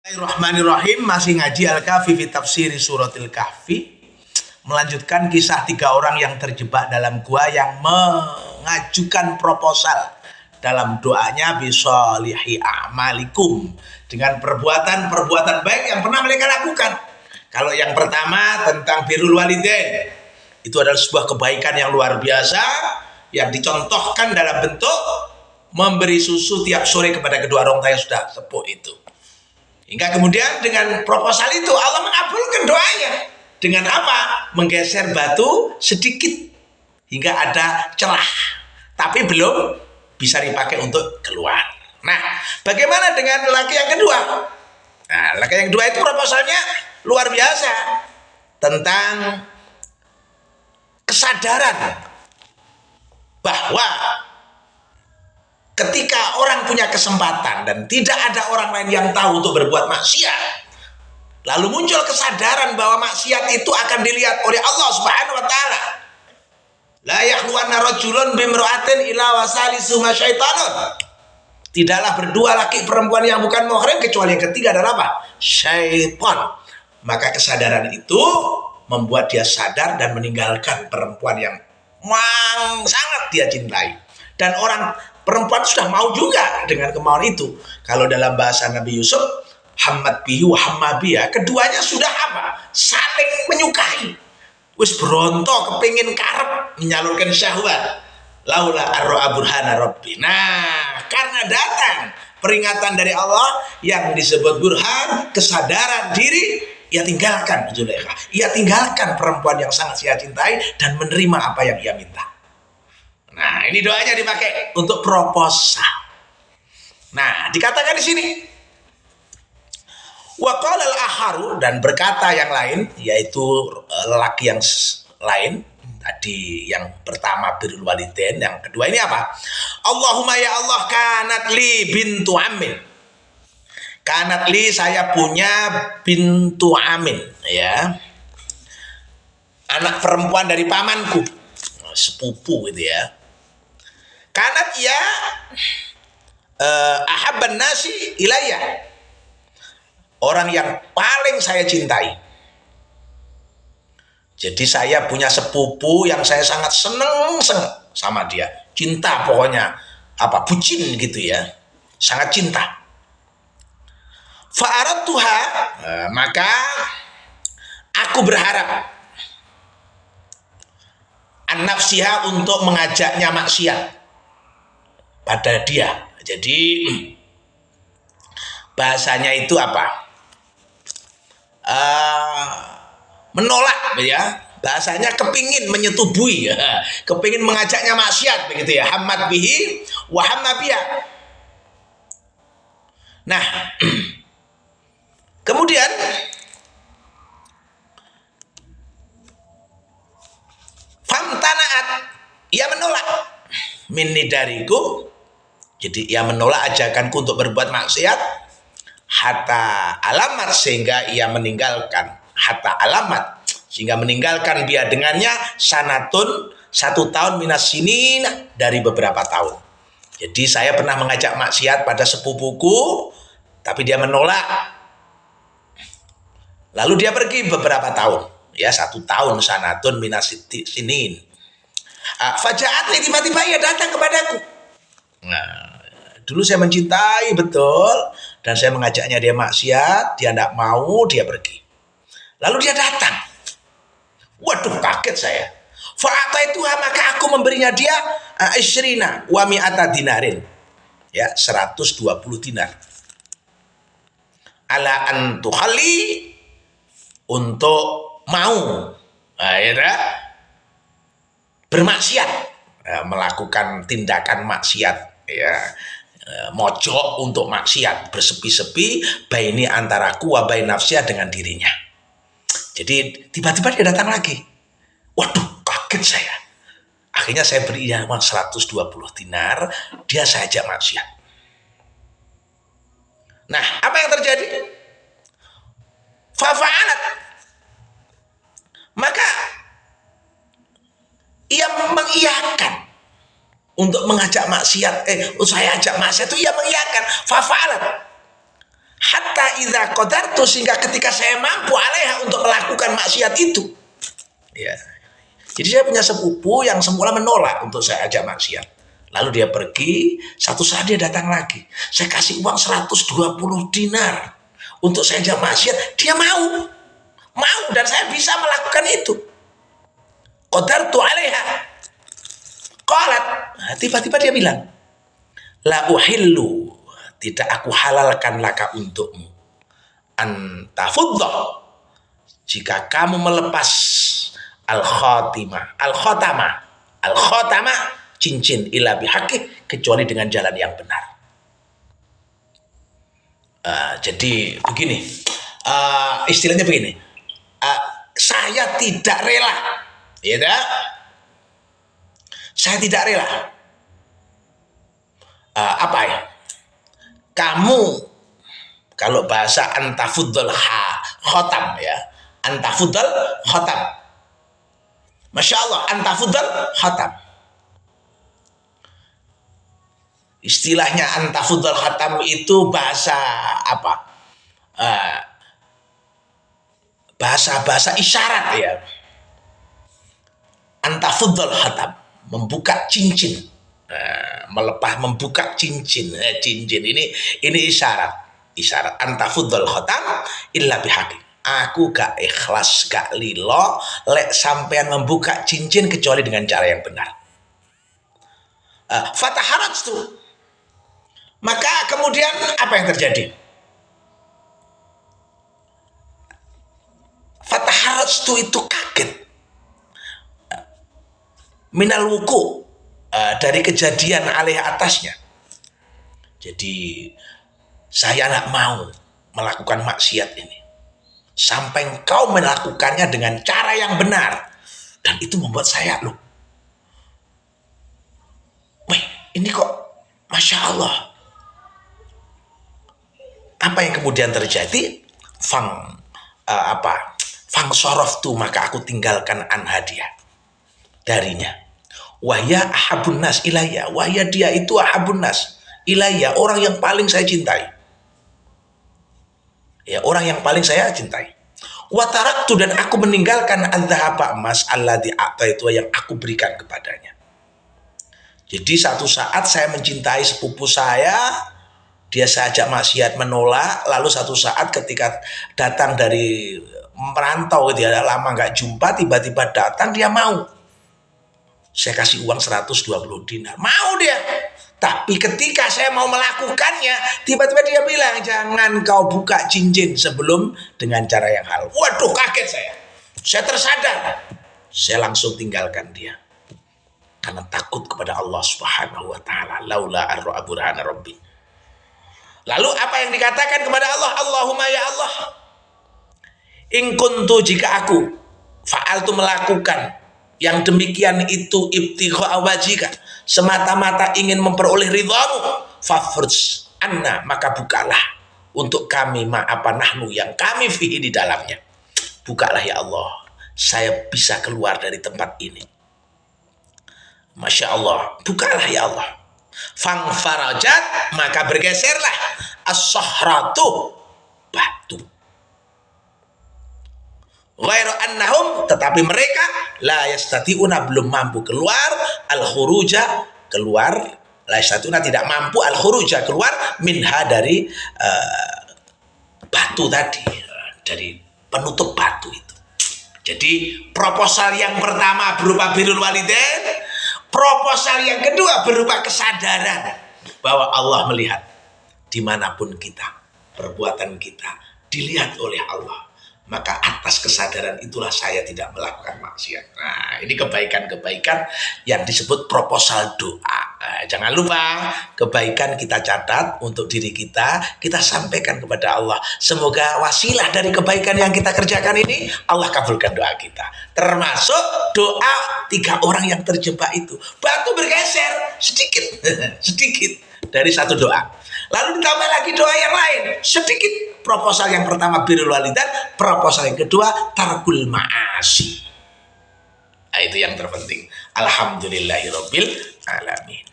Bismillahirrahmanirrahim. Masih ngaji Al-Kahfi fi tafsiri suratil Kahfi. Melanjutkan kisah 3 orang yang terjebak dalam gua yang mengajukan proposal dalam doanya bisolihi a'malikum, dengan perbuatan-perbuatan baik yang pernah mereka lakukan. Kalau yang pertama tentang birrul walidain, itu adalah sebuah kebaikan yang luar biasa yang dicontohkan dalam bentuk memberi susu tiap sore kepada kedua orang tua yang sudah sepuh itu. Hingga kemudian dengan proposal itu Allah mengabulkan doanya. Dengan apa? Menggeser batu sedikit hingga ada celah, tapi belum bisa dipakai untuk keluar. Nah, bagaimana dengan laki yang kedua? Nah, laki yang kedua itu proposalnya luar biasa, tentang kesadaran bahwa ketika orang punya kesempatan dan tidak ada orang lain yang tahu untuk berbuat maksiat, lalu muncul kesadaran bahwa maksiat itu akan dilihat oleh Allah Subhanahu wa taala. La yakhluwanna rajulun bimra'atin illa wasalisu masyaitanun. Tidaklah berdua laki perempuan yang bukan muhrim kecuali yang ketiga adalah apa? Syaitan. Maka kesadaran itu membuat dia sadar dan meninggalkan perempuan yang sangat dia cintai. Dan orang perempuan sudah mau juga dengan kemauan itu. Kalau dalam bahasa Nabi Yusuf, hamad bihi wa hammabiya, keduanya sudah apa? Saling menyukai. Wis berontok kepingin karep menyalurkan syahwat. Laula arro'a burhana rabbi. Nah, karena datang peringatan dari Allah yang disebut burhan, kesadaran diri, ia tinggalkan Zulaikha. Ia tinggalkan perempuan yang sangat ia cintai dan menerima apa yang ia minta. Nah, ini doanya dipakai untuk proposal. Nah, dikatakan di sini, wa qala al-akharu, dan berkata yang lain, yaitu lelaki yang lain tadi, yang pertama birrul walidain, yang kedua ini apa? Allahumma ya Allah, kanat li bintu amin. Kanat li, saya punya bintu amin, ya. Anak perempuan dari pamanku, sepupu gitu ya. Kanat ya ahabban nasi ilayya, orang yang paling saya cintai. Jadi saya punya sepupu yang saya sangat seneng sama dia, cinta pokoknya, apa, bucin gitu ya, sangat cinta. Fa'aradtuha, maka aku berharap an-nafsiha, untuk mengajaknya maksiat pada dia. Jadi bahasanya itu apa? Menolak ya. Bahasanya kepingin menyetubui, kepingin mengajaknya maksiat begitu ya. Hammad bihi wa hamma biha. Nah, kemudian famtanaat, ia menolak minni dariku. Jadi ia menolak ajakanku untuk berbuat maksiat, hatta alamat, sehingga ia meninggalkan, hatta alamat, sehingga meninggalkan dia dengannya sanatun, 1 tahun minas sinin, dari beberapa tahun. Jadi saya pernah mengajak maksiat pada sepupuku, tapi dia menolak. Lalu dia pergi beberapa tahun, ya 1 tahun, sanatun minas sinin. Fajaat, tiba-tiba ia datang kepadaku. Nah, dulu saya mencintai betul, dan saya mengajaknya dia maksiat, dia tidak mau, dia pergi. Lalu dia datang. Waduh, kaget saya. Fa'ataituha, maka aku memberinya dia isyrina wa mi'ata dinarin, ya, 120 dinar. Ala antuhali, untuk mau, bermaksiat, melakukan tindakan maksiat, ya, mojok untuk maksiat, bersepi-sepi baini antaraku wa bain nafsiha, dengan dirinya. Jadi tiba-tiba dia datang lagi. Waduh, kaget saya. Akhirnya saya beri dia uang 120 dinar, dia saya ajak maksiat. Nah, apa yang terjadi? Fafa'alat, maka ia mengiyakan untuk mengajak maksiat. Saya ajak maksiat itu ia mengiyakan. Fafa'alat, hatta idza qadartu, sehingga ketika saya mampu alaiha untuk melakukan maksiat itu. Ya. Jadi saya punya sepupu yang semula menolak untuk saya ajak maksiat. Lalu dia pergi, satu saat dia datang lagi. Saya kasih uang 120 dinar untuk saya ajak maksiat, dia mau. Mau, dan saya bisa melakukan itu. Qadartu alaiha. Qalat, tiba-tiba dia bilang, la uhillu, tidak aku halalkan laka untukmu, antafuddah, jika kamu melepas al-khatamah, cincin ila bihaqi, kecuali dengan jalan yang benar. Jadi begini, istilahnya begini, saya tidak rela, ya, saya tidak rela. Apa ya? Kamu, kalau bahasa antafuddal khotam, ya, antafuddal khotam. Masya Allah, antafuddal khotam. Istilahnya antafuddal khotam itu bahasa apa? Bahasa isyarat, ya. Antafuddal khotam, membuka cincin. Membuka cincin, cincin ini isyarat antafuddal khotam illa bihaqi, aku gak ikhlas, gak lilo lek sampean membuka cincin kecuali dengan cara yang benar. Fataharajtu, maka kemudian apa yang terjadi? Fataharajtu itu kaget, minal wuku, dari kejadian alih atasnya. Jadi saya tidak mau melakukan maksiat ini sampai engkau melakukannya dengan cara yang benar, dan itu membuat saya ini kok Masya Allah. Apa yang kemudian terjadi? Fang soroftu, maka aku tinggalkan anhadiah darinya. Wahya ahabun nas ilayya, wahya dia itu ahabun nas ilayya, orang yang paling saya cintai, ya, orang yang paling saya cintai. Wataraktu, dan aku meninggalkan adzhaba, emas, alladzi a'taitu, yang aku berikan kepadanya. Jadi satu saat saya mencintai sepupu saya, dia saya ajak maksiat, menolak. Lalu satu saat ketika datang dari merantau, dia lama nggak jumpa, tiba-tiba datang, dia mau. Saya kasih uang 120 dinar, mau dia. Tapi ketika saya mau melakukannya, tiba-tiba dia bilang, jangan kau buka cincin sebelum dengan cara yang halal. Waduh, kaget saya tersadar, saya langsung tinggalkan dia karena takut kepada Allah Subhanahu wa taala. Laula arra burhana rabbi. Lalu apa yang dikatakan kepada Allah? Allahumma ya Allah, in kuntu, jika aku fa'altu, melakukan yang demikian itu, ibtigha wajhika, semata-mata ingin memperoleh ridhamu, fafurj anna, maka bukalah untuk kami nahnu, yang kami fihi, di dalamnya. Bukalah ya Allah, saya bisa keluar dari tempat ini. Masya Allah, bukalah ya Allah. Fang farajat, maka bergeserlah as-sahratu, batu. Ghairu annahum, tetapi mereka la yastati'una, belum mampu keluar, al-khuruja, keluar, la yastati'una, tidak mampu, al-khuruja, keluar, minha, dari batu tadi, dari penutup batu itu. Jadi proposal yang pertama berupa birrul walidain, proposal yang kedua berupa kesadaran bahwa Allah melihat dimanapun kita, perbuatan kita dilihat oleh Allah. Maka atas kesadaran itulah saya tidak melakukan maksiat. Nah, ini kebaikan-kebaikan yang disebut proposal doa. Nah, jangan lupa, kebaikan kita catat untuk diri kita sampaikan kepada Allah. Semoga wasilah dari kebaikan yang kita kerjakan ini, Allah kabulkan doa kita. Termasuk doa 3 orang yang terjebak itu. Batu bergeser sedikit, sedikit dari satu doa. Lalu ditambah lagi doa yang lain, sedikit. Proposal yang pertama birrul walidain, proposal yang kedua tarkul ma'asi. Nah, itu yang terpenting. Alhamdulillahirabbil alamin.